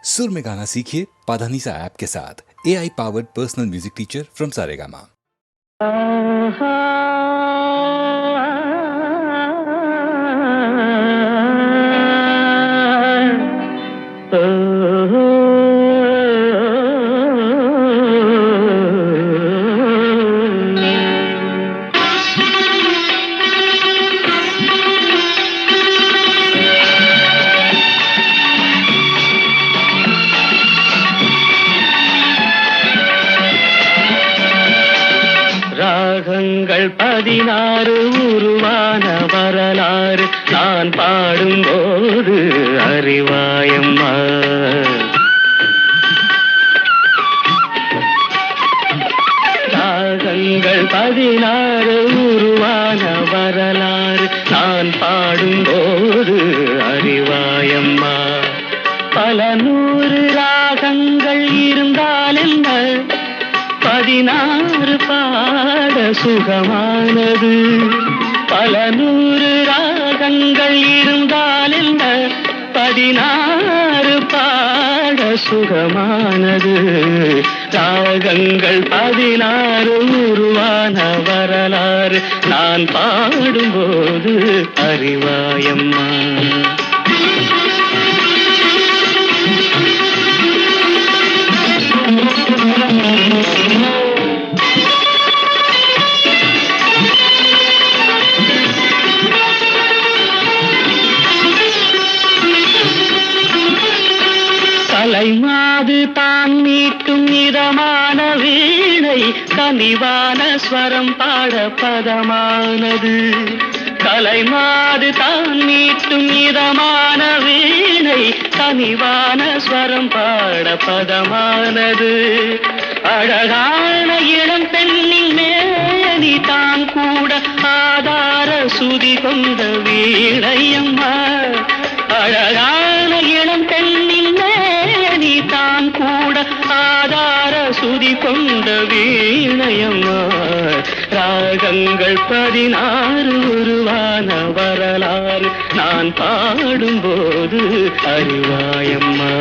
सुर में गाना सीखिए पाधानीसा ऐप के साथ। AI powered personal music teacher from Saregama. ராகங்கள் 16 உருவான வரலாறு நான் பாடும்போது அறிவாயம்மா. ராகங்கள் 16 உருவான வரலாறு நான் பாடும்போது அறிவாயம்மா. பல 100 ராகங்கள் இருந்தால் என்ன, 16 பாட சுகமானது. பல 100 ராகங்கள் இருந்தால் என்ன, 16 பாட சுகமானது. ராகங்கள் 16 உருவான வரலாறு நான் பாடும்போது அறிவாயம்மா. கலைமாது தான் மீட்டும் இதமான வீணை, கனிவான ஸ்வரம் பாட பதமானது. கலைமாது தான் மீட்டும் இதமான வீணை, கனிவான ஸ்வரம் பாட பதமானது. அழகான இளம் பெண்ணின் மேனி தான் கூட ஆதார சுதி கொண்ட வீணையம்மா. அழகான இளம் பெண்ணின் மேனி தான் கூட ஆதார சுதி கொண்ட வீணையம்மா. ராகங்கள் 16 உருவான வரலாறு நான் பாடும்போது அறிவாயம்மா.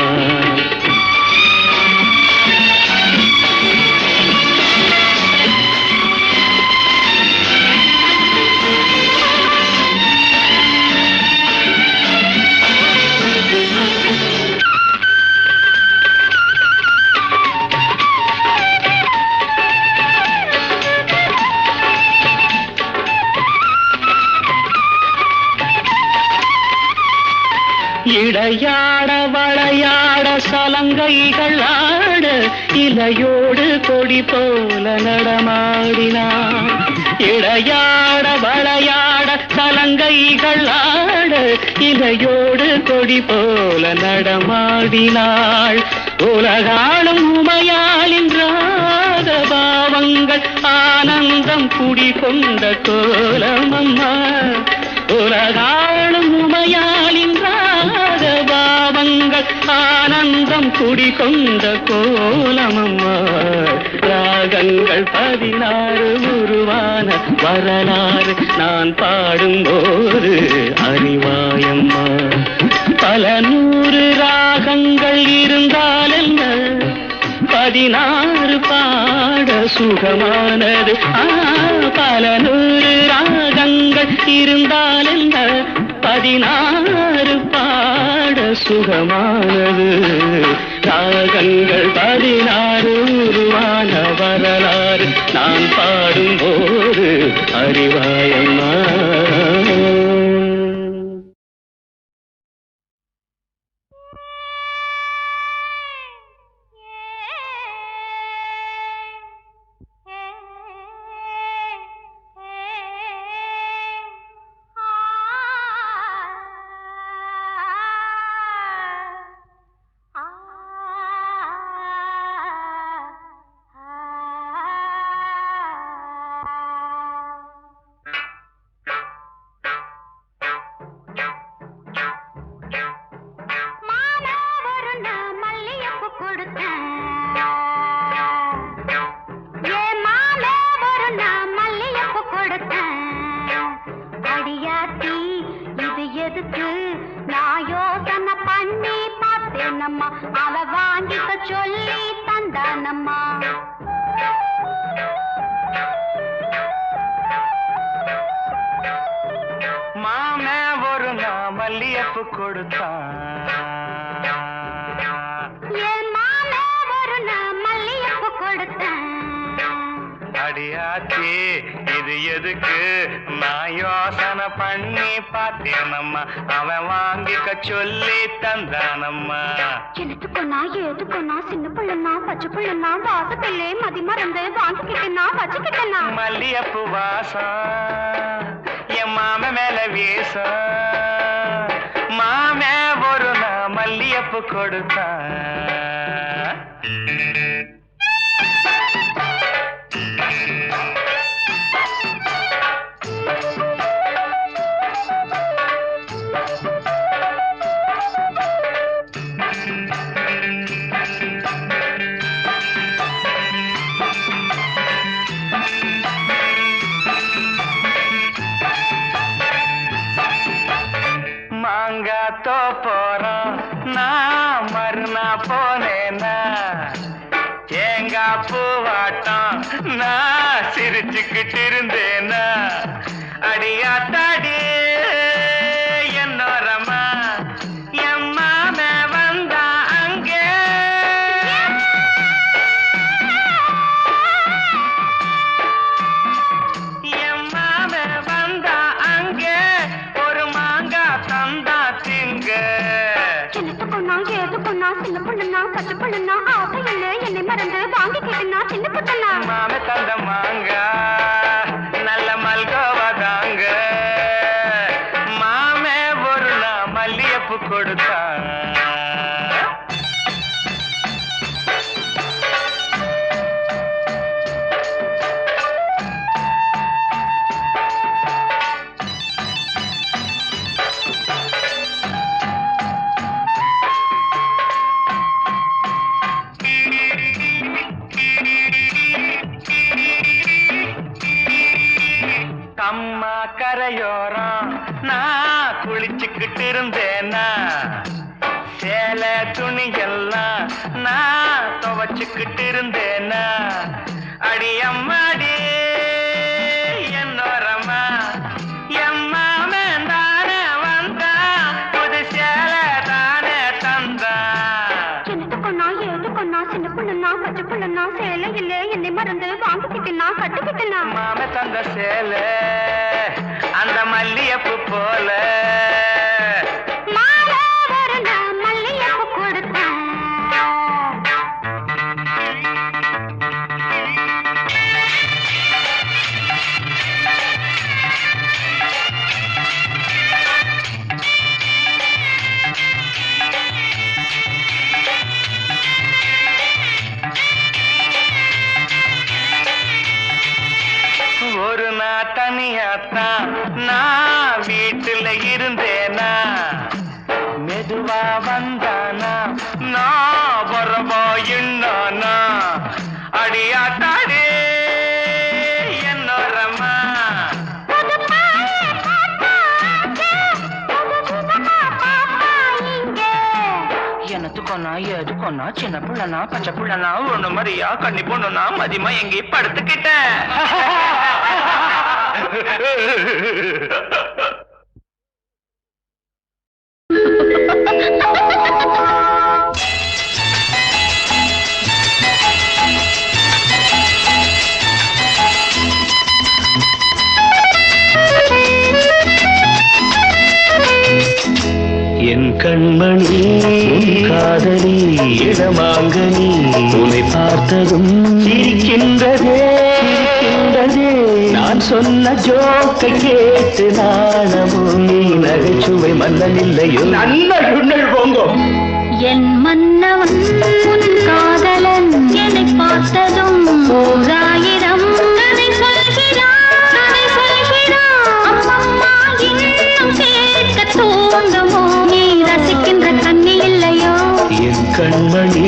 இடையாட வளையாட சலங்கைகள் ஆட, இலையோடு கொடி போல நடமாடினான். இடையாட வளையாட சலங்கைகள் ஆட, இலையோடு கொடி போல நடமாடினாள். உலகாளும் உமையாளின் ராக பாவங்கள் ஆனந்தம் குடிகொண்ட கோலமம்மா. உலகாளும் உமையாளின் ராக பாவங்கள் ஆனந்தம் குடிகொண்ட கோலமம்மா. ராகங்கள் 16 உருவான வரலாறு நான் பாடும்போது அறிவாயம்மா. பல 100 ராகங்கள் இருந்தால் என்ன, 16 பாட சுகமானது. பல 100 ராகங்கள் இருந்தால் என்ன, 16 பாட சுகமானது. ராகங்கள் 16 உருவான வரலாறு நான் பாடும்போது அறிவாயம்மா. எதுக்கு நான் யோசனை பண்ணி பார்த்தேனம்மா. அவ வாங்கிக்க சொல்லி தந்தானம்மா. மாமே ஒரு நான் மல்லியப்பு கொடுத்தான். என் மாமே ஒரு நான் மல்லியப்பு கொடுத்தேன். அடியாச்சி இது எதுக்கு நான் யோசனை பண்ணி பார்த்தேனம்மா. அவன் வாங்கிக்க சொல்லி தந்தானம்மா. எழுத்துக்கொன்னா ஏதுக்கொன்னா சின்ன பிள்ளைனா பச்சை பிள்ளைனா வாசத்திலே மதி மறந்து வாங்கிக்கிட்டேனா வச்சுக்கிட்டேனா. மல்லியப்பு வாசம் என் மாம மேல வீசம். மாமே ஒரு நான் மல்லியப்பு கொடுத்தான். மாங்காத்தோ போறோம் நான் மறுநா போனேனா. தேங்கா பூவாட்டம் நான் சிரிச்சுக்கிட்டு இருந்தேனா. அடியாத்தாடி என்னோரமா என் மாம வந்தா அங்கே. என் மாம வந்தா அங்கே ஒரு மாங்கா தந்தா திங்க. எழுத்துக்கொன்னா ஏதுக்கொன்னா சின்ன பிள்ளைனா பச்சை பிள்ளைனா ஆசையிலே என்னை மறந்து வாங்கிக்கிட்டேனா சின்ன பிள்ளைனா. மாம தந்த மாங்கா நல்ல மல்கோவா தாங்க. மாமே ஒரு நான் மல்லியப்பு கொடுத்தான். அம்மா கரையோரம் நான் குளிச்சுக்கிட்டு இருந்தேனா. சேலை துணி எல்லாம் நான் துவச்சுக்கிட்டு இருந்தேனா. அடி அம்மாடி என்னோரமா என் மாமன் தானே வந்தா புது சேலை தானே தந்தா. எழுத்துக்கொன்னா ஏதுக்கொன்னா சின்ன பிள்ளைனா பச்சை பிள்ளைனா சேலையிலே என்னை மறந்து வாங்கிக்கிட்டேனா கட்டுக்கிட்டேனா. மாம தந்த சேலை அந்த மல்லியப்பு போல. மாலை ஒரு நான் மல்லியப்பு கொடுத்தேன். ஒரு நான் தனியாத்தான் நான் வீட்டுல இருந்தேனா. மெதுவா வந்தானா நான் வரவா என்னானா. அடியாத்தாடே என்னோரமா எனத்துக்கொன்னா எதுக்கொன்னா சின்ன பிள்ளைனா பச்சை பிள்ளைனா ஒண்ணு மாதிரியா கண்ணி பொண்ணுனா மதியமா எங்கே படுத்துக்கிட்டேன். என் கண்மணி காதலி இடமாங்கனி உன்னை பார்த்ததும் சிரிக்கின்றதே சிரிக்கின்றதே. நான் சொன்ன ஜோக்கை கேட்டு நாணமும் நீ நகைச்சுவை மன்னன் இல்லையோ. நல்ல உன்னல் போங்கோ. என் மன்னவன் உன் காதலன் என்னை பார்த்ததும் ஓராயிரம் கதை சொல்கிறான் கதை சொல்கிறான். அம்மம்மா இன்னும் கேட்க தூண்டுமோ நீ ரசிக்கின்ற கண்ணி இல்லையோ. என் கண்மணி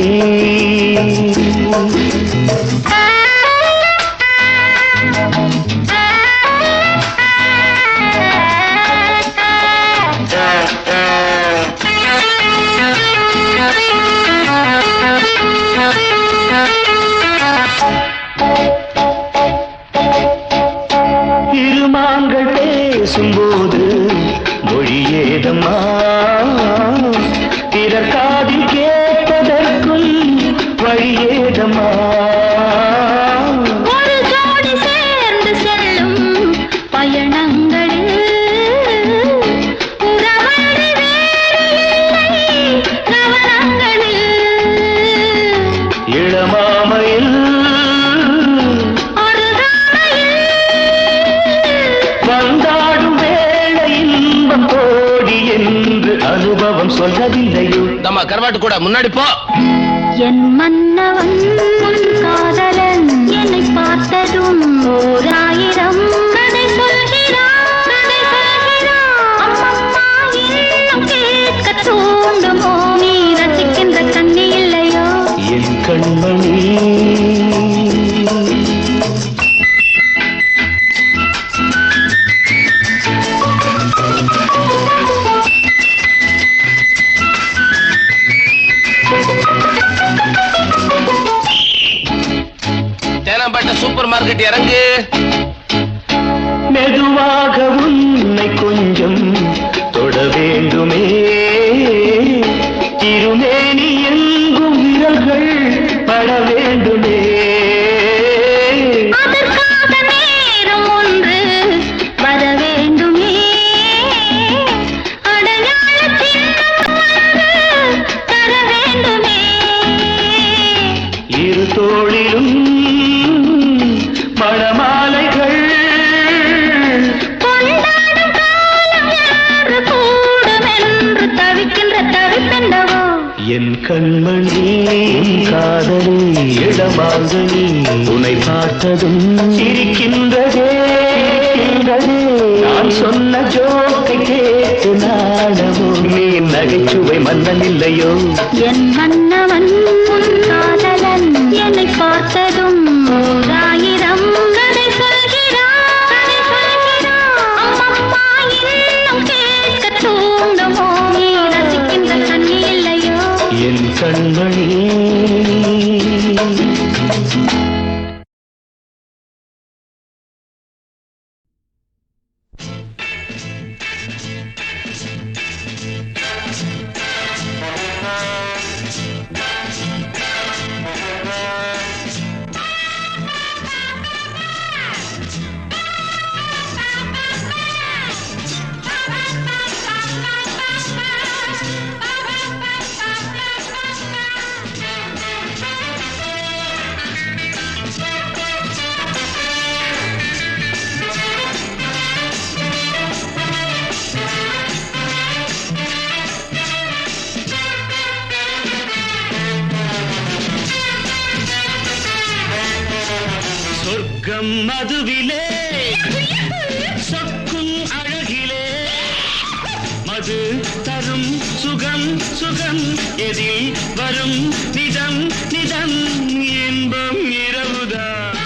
கருவாட்டு கூட முன்னாடி போ. என் மன்னவன் உன் காதலன் என்னை பார்த்ததும் ஓராயிரம் கதை சொல்கிறான், கதை சொல்கிறான். அம்மம்மா இன்னும் கேட்க தூண்டுமோ, நீ ரசிக்கின்ற கண்ணி இல்லையோ என் கண்மணி. சூப்பர் மார்க்கெட் இறங்கு. மெதுவாக உன்னை கொஞ்சம் தொட வேண்டுமே, திருமேனி எங்கும் விரல்கள் பட வேண்டுமே. அதற்காக நேரம் ஒன்று வர வேண்டுமே, அடையாள சின்னம் ஒன்று தர வேண்டுமே. இரு தோளிலும் மணமாலைகள் கொண்டாடும் காலம் யாரு கூடும் என்று தவிக்கின்ற தவிப்பென்னவோ. என் கண்மணி காதலி இடமாங்கனி உன்னை பார்த்ததும் சிரிக்கின்றதே. நான் சொன்ன ஜோக்கை கேட்டு நாடமோ, நீ நகைச்சுவை மன்னன் இல்லையோ. என் மன்னவன் உன் காதலன் என்னை பார்த்ததும் ஓராயிரம் கதை சொல்கிறான், கதை சொல்கிறான். அம்மம்மா இன்னும் கேட்க தூண்டுமோ, நீ ரசிக்கின்ற கண்ணி இல்லையோ என் கண்மணி. சொர்க்கம் மதுவிலே சொக்கும் அழகிலே மது தரும் சுகம் சுகம் எதில் வரும் நிதம் நிதம் இன்பம் இரவுதான்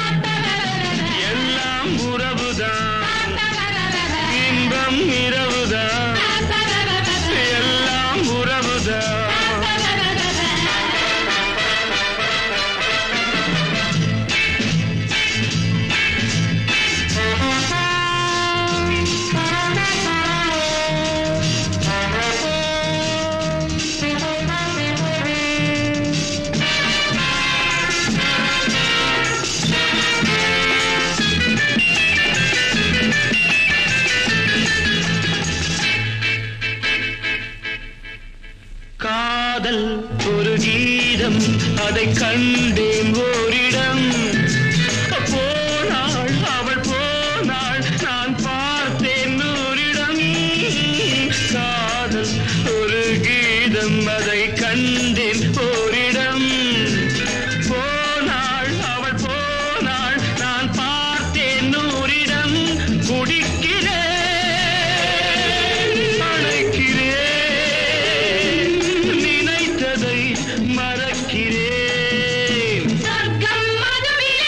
எல்லாம் உறவுதான் இன்பம் இரவுதான் எல்லாம் உறவுதான். காதல் ஒரு கீதம், அதை கண்டேன் ஓரிடம். போனாள் அவள் போனாள், நான் பார்த்தேன் நூறிடம். காதல் ஒரு கீதம், அதை கண்டேன் ஓரிடம். போனாள் அவள் போனாள், நான் பார்த்தேன் நூறிடம். குடிக்கிறேன் மறக்கிறேன். சொர்க்கம் மதுவிலே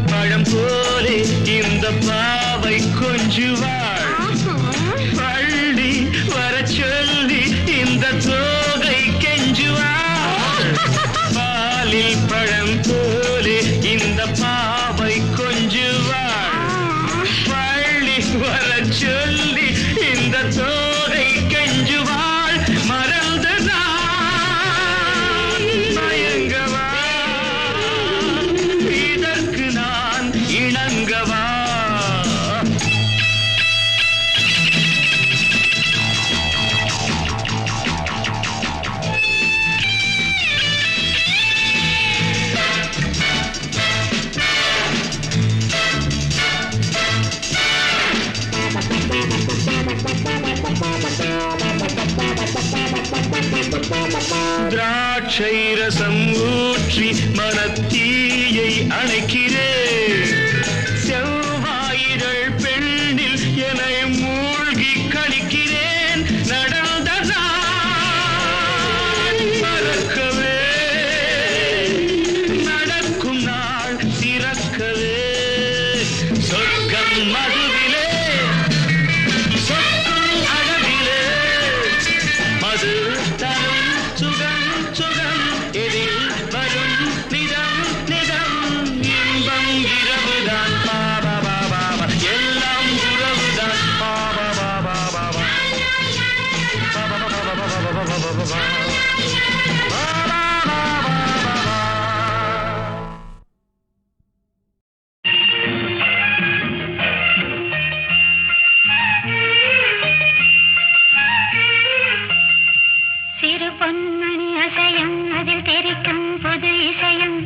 பழம் போலே இந்த பாவை கொஞ்சுவாள். பள்ளி வர சொல்லி இந்த தோகை கெஞ்சுவாள். பாலில் பழம் போலே இந்த பாவை கொஞ்சுவாள். திராட்சை ரசம் ஊற்றி மனத்தீயை அணைக்கிறேன் செவ்வாயிரள் பெண்ணில் என்னை மூழ்கி கழிக்கிறேன் நடந்த நாள் மறக்கவே நடக்கும் நாள் திறக்கவே சொர்க்கம் மதுவிலே சொற்கும் அழகிலே மது தரும் சுகம் சுகம் எதில் வரும் நிதம் நிதம் இன்பம் இரவுதான் பாபா பாபா எல்லாம் உறவுதான் பாபா பாபா பாபா பாபா பாபா பாபா பாபா சிறு பொன்மணி அசையும் அதில் தெரிக்கும் புது இசையும்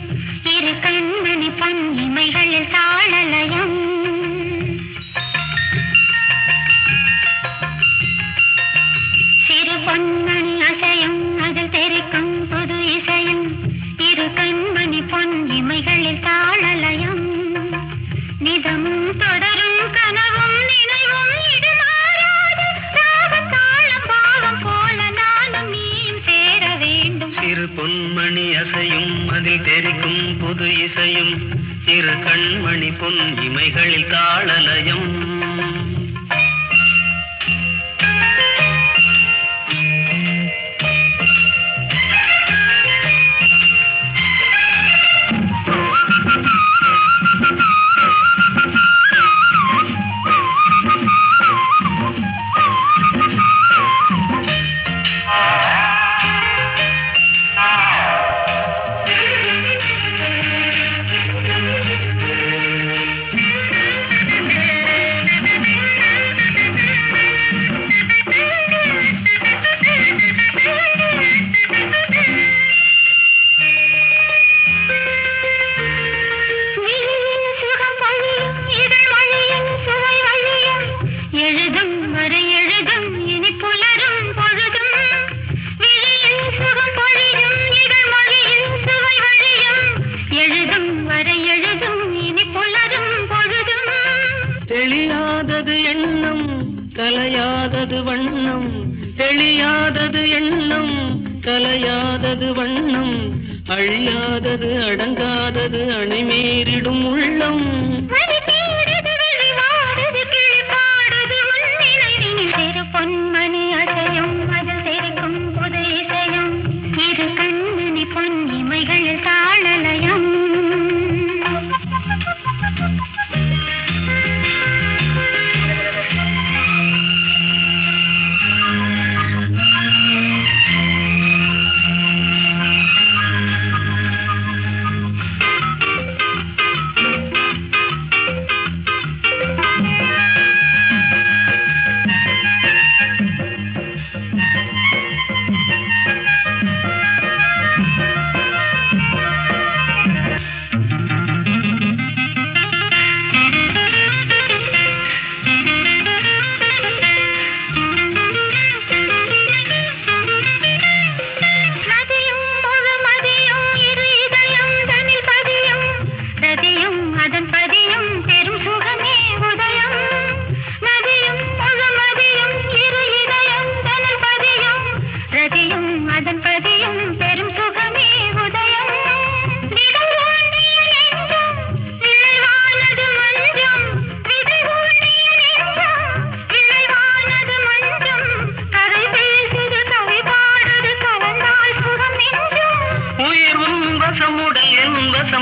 இரு கண்மணி பொன் இமைகளில் தாளலயம் சிறு பொன்மணி அசையும் அதில் தெரிக்கும் புது இசையும் இரு கண்மணி பொன் இமைகளில் தாளலயம் நிதமும் தொடரும் கனவும் நினைவும் இது மாறாது ராகம் தாளம் பாவம் போல நானும் நீயும் சேர வேண்டும் சிறு பொன்மணி அசையும் அதில் தெரிக்கும் புது இசையும் இரு கண்மணி பொன் இமைகளில் தாளலயம் தெளியாதது எண்ணம் கலையாதது வண்ணம் தெளியாதது எண்ணம் கலையாதது வண்ணம் அழியாதது அடங்காதது அணிமீறிடும் உள்ளம் சிறு பொன்மணி அசையும் அதில் தெரிக்கும் புது இசையும் இரு கண்மணி பொன் இமைகளில் தாளலயம்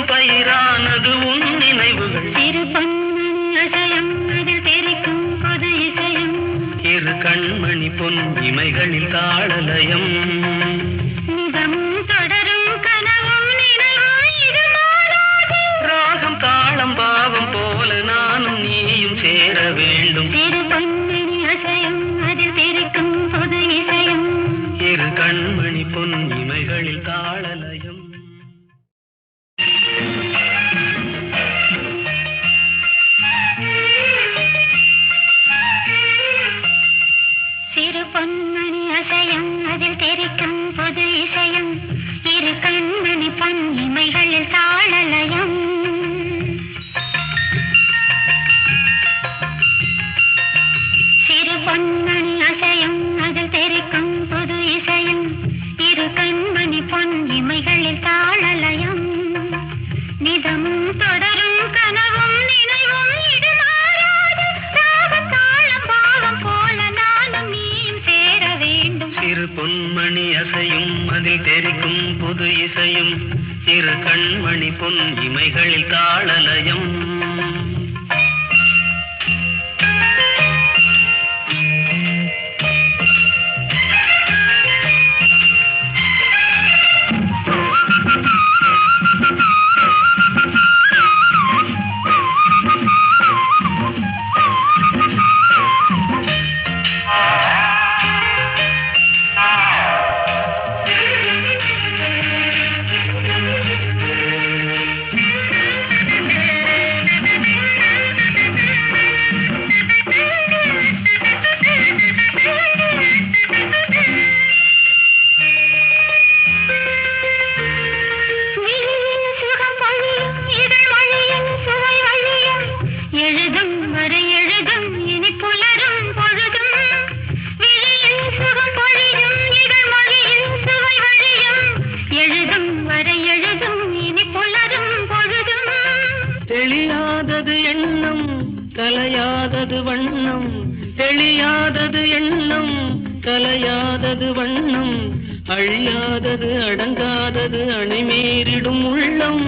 பயிரானது உன் நினைவுகள் சிறு பொன்மணி அசையும் அதில் தெரிக்கும் புது இசையும் இரு கண்மணி பொன் இமைகளில் தாளலயம் நிதமும் தொடரும் கனவும் நினைவும் இது மாறாது ராகம் தாளம் பாவம் போல நானும் நீயும் சேர வேண்டும் சிறு பொன்மணி அசையும் அதில் தெரிக்கும் புது இசையும் இரு கண்மணி பொன் இமைகளில் தாளலயம் சிறு பொன்மணி அசையும் அதில் தெரிக்கும் புது பொன் இமைகளில் தாளலயம். தெளியாதது எண்ணம் கலையாதது வண்ணம், தெளியாதது எண்ணம் கலையாதது வண்ணம், அழியாதது அடங்காதது அணிமீறிடும் உள்ளம்.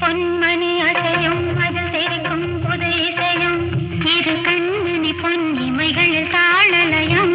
பொன்மணி அசையும் அது தெரிக்கும் புது இசையும், இரு கண்மணி பொன் இமைகளில் தாளலயம்.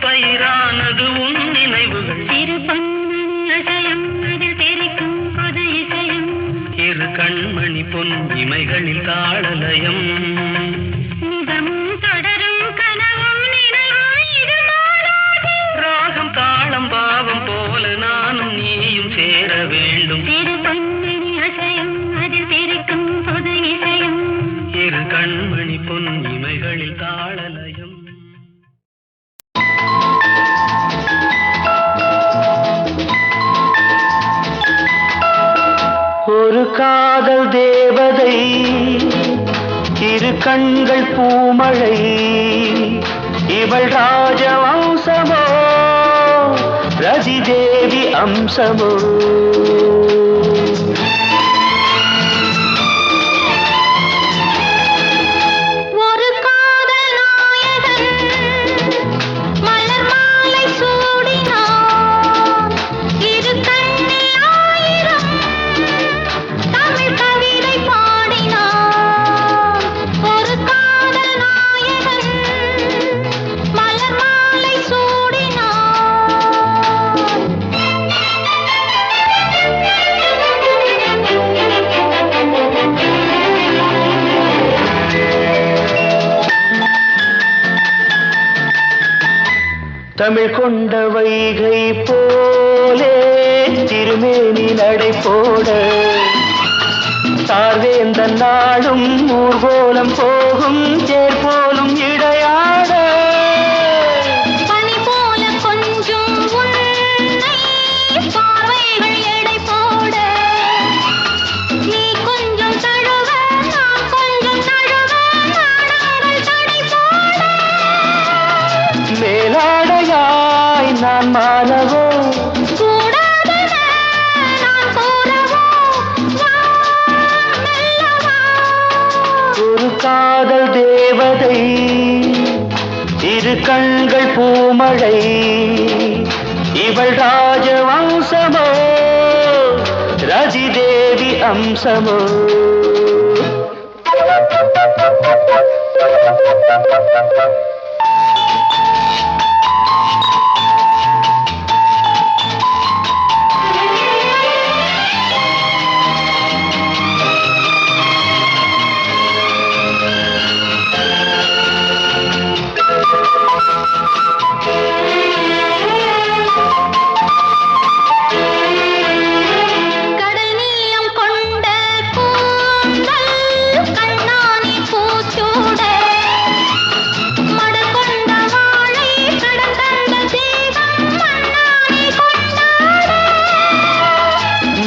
பயிரானது உன் நினைவுகள், இரு பொன்மணி அசையும் அதில் தெரிக்கும் புது இசையும், இரு கண்மணி பொன் இமைகளில் தாளலயம். நிதமும் தொடரும் கனவும் நினைவும் இது மாறாது. ராகம் தாளம் பாவம் போல நானும் நீயும் சேர வேண்டும். இரு பொன்மணி அசையும் அதில் தெரிக்கும் புது இசையும், இரு கண்மணி பொன் இமைகளில் தாளலயம். ஒரு காதல் தேவதை, இரு கண்கள் பூமழை, இவள் ராஜவம்சமோ ரதி தேவி அம்சமோ. ஒரு காதல் நாயகன் மலர் மாலை சூடினான், இரு கண்ணில் ஆயிரம் தமிழ் கவிதை பாடினான். ஒரு காதல் நாயகன் மலர் மாலை சூடினான். தமிழ் கொண்ட வைகை போலே திருமேனி நடை போட, சார்வேந்த நாடும் ஊர்கோலம் போகும் தேர் போலும் இடையாட. பனி போல கொஞ்சம் உன்னை பார்வைகள் எடை போட, நீ கொஞ்சம் தழுவ நான் கொஞ்சம் தழுவ நாடங்கள் தடை போட. மேலாடையாய் நான் மாலவோ, கூடாதன நான் கூறவோ, வா மெல்ல வா. ஒரு காதல் தேவதை, இரு கண்கள் பூமழை, இவள் ராஜவம்சமோ ரதிதேவி அம்சமோ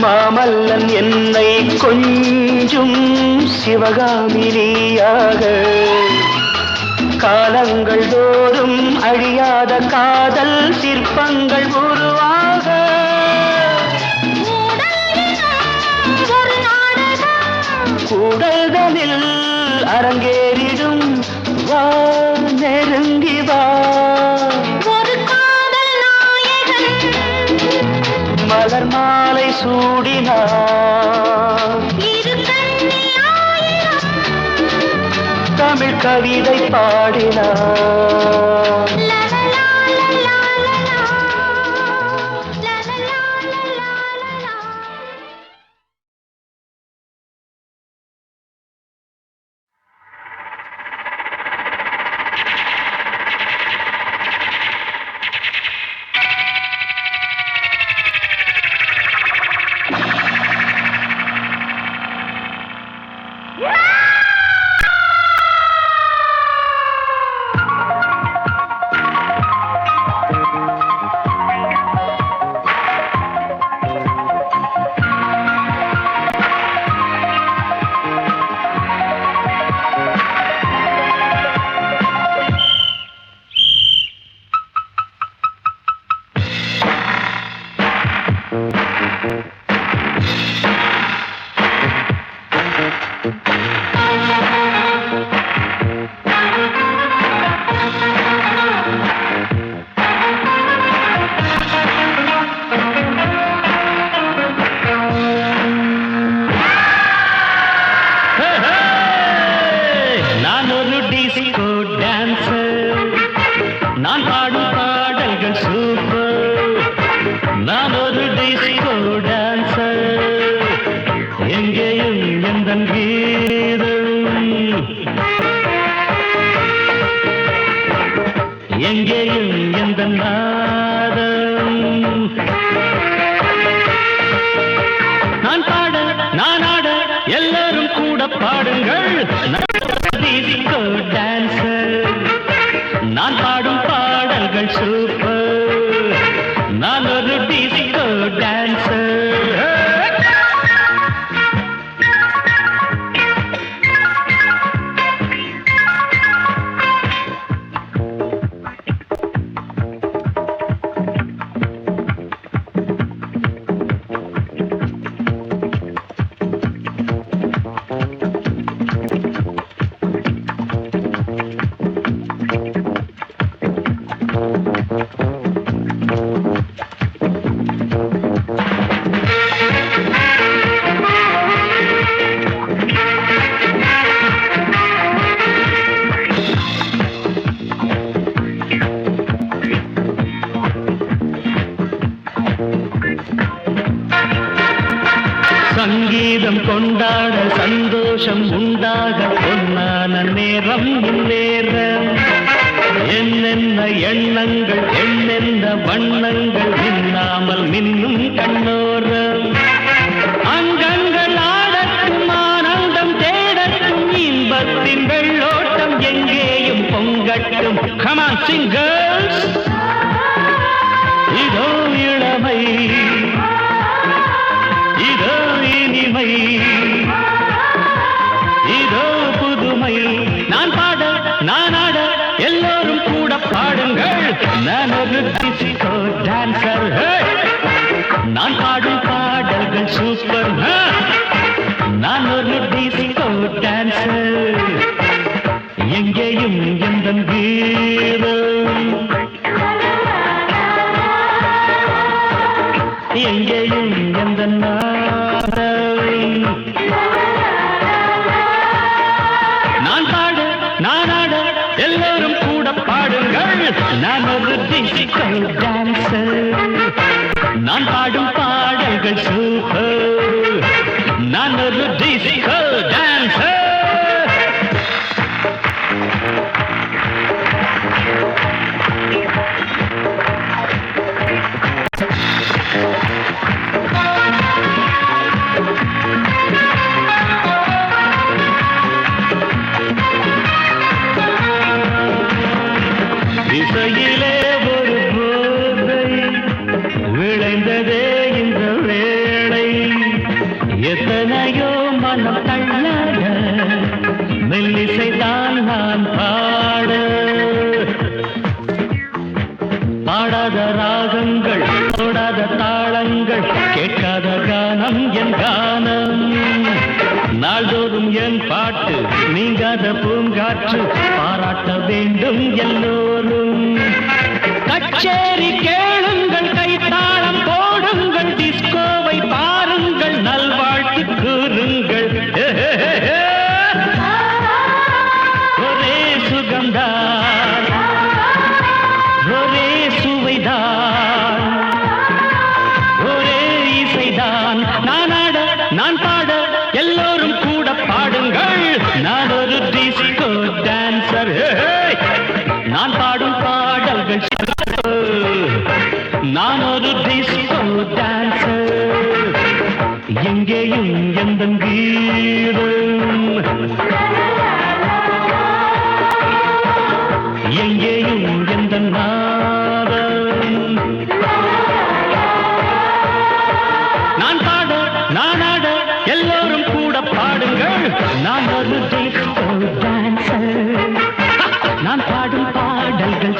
மாமல்லன் என்னை கொஞ்சும் சிவகாமினியாக காலங்கள் தோறும் அழியாத காதல் சிற்பங்கள் உருவாக கூடல்களில் அரங்கேறிடும் வா நெருங்கி வா மலர் மாலை சூடினார் தமிழ் கவிதை பாடினார் நான் பாடும் பாடல்கள் சூப்பர் நான் ஒரு டிஸ்கோ டான்சர் எங்கேயும் எந்தன் கீதம் எங்கேயும் எந்தன் நாதம் நான் பாட நான் ஆட எல்லாரும் கூட பாடுங்கள் டிஸ்கோ டான்சர் நான் பாடும் பாடல்கள் சூப்பர் நான் ஒரு டிஸ்கோ டான்சர் சங்கீதம் கொண்டாட சந்தோஷம் உண்டாக பொன்னான நேரம் இந்நேரம் என்னென்ன எண்ணங்கள் என்னென்ன வண்ணங்கள் இல்லாமல் மின்னும் கண்ணோரம் அங்கங்கள் ஆடட்டும் ஆனந்தம் தேடட்டும் இன்பத்தின் வெள்ளோட்டம் எங்கேயும் பொங்கட்டும் Come on, sing girls. இதோ இளமை இதோ இனிமை இதோ புதுமை நான் பாட நான் ஆட எல்லோரும் கூட பாடுங்கள் நான் ஒரு டிஸ்கோ டான்சர் நான் பாடும் பாடல்கள் சூப்பர் நான் ஒரு டிஸ்கோ டான்சர் எங்கேயும் எந்தன் கீதம் எங்கேயும் எந்த நான் பாட நான் ஆட எல்லோரும் கூட பாடுங்கள் நான் ஒரு டிஸ்கோ டான்சர் நான் பாடும் பாடல்கள் சூப்பர் நான் ஒரு டிஸ்கோ டான்சர் இசையிலே ஒரு போதை விளைந்ததே இந்த வேளை எத்தனையோ மனம் தள்ளாட மெல்லிசைதான் நான் பாட பாடாத ராகங்கள் தொடாத தாளங்கள் கேட்காத கானம் என் கானம் நாள்தோறும் என் பாட்டு நீங்காத பூங்காற்று பாராட்ட வேண்டும் எல்லோரும் கச்சேரி கேளுங்கள் கைத்தாளம் போடுங்கள் டிஸ்கோவை பாருங்கள் நல்வாழ்த்து கூறுங்கள் ஒரே சுகம்தான் ஒரே சுவைதான் ஒரே இசைதான் நான் ஆட நான் பாட எல்லோரும் கூட பாடுங்கள் நான் ஒரு டிஸ்கோ டான்சர் நான் பாடும் பாடல்கள் நான் ஒரு டிஸ்கோ டான்சர் எங்கேயும் எந்த கீதம் எங்கேயும் எந்த நாதம் நான் பாட நான் ஆட எல்லோரும் கூட பாடுங்கள் நான் ஒரு டிஸ்கோ டான்சர் நான் பாடும் பாடல்கள்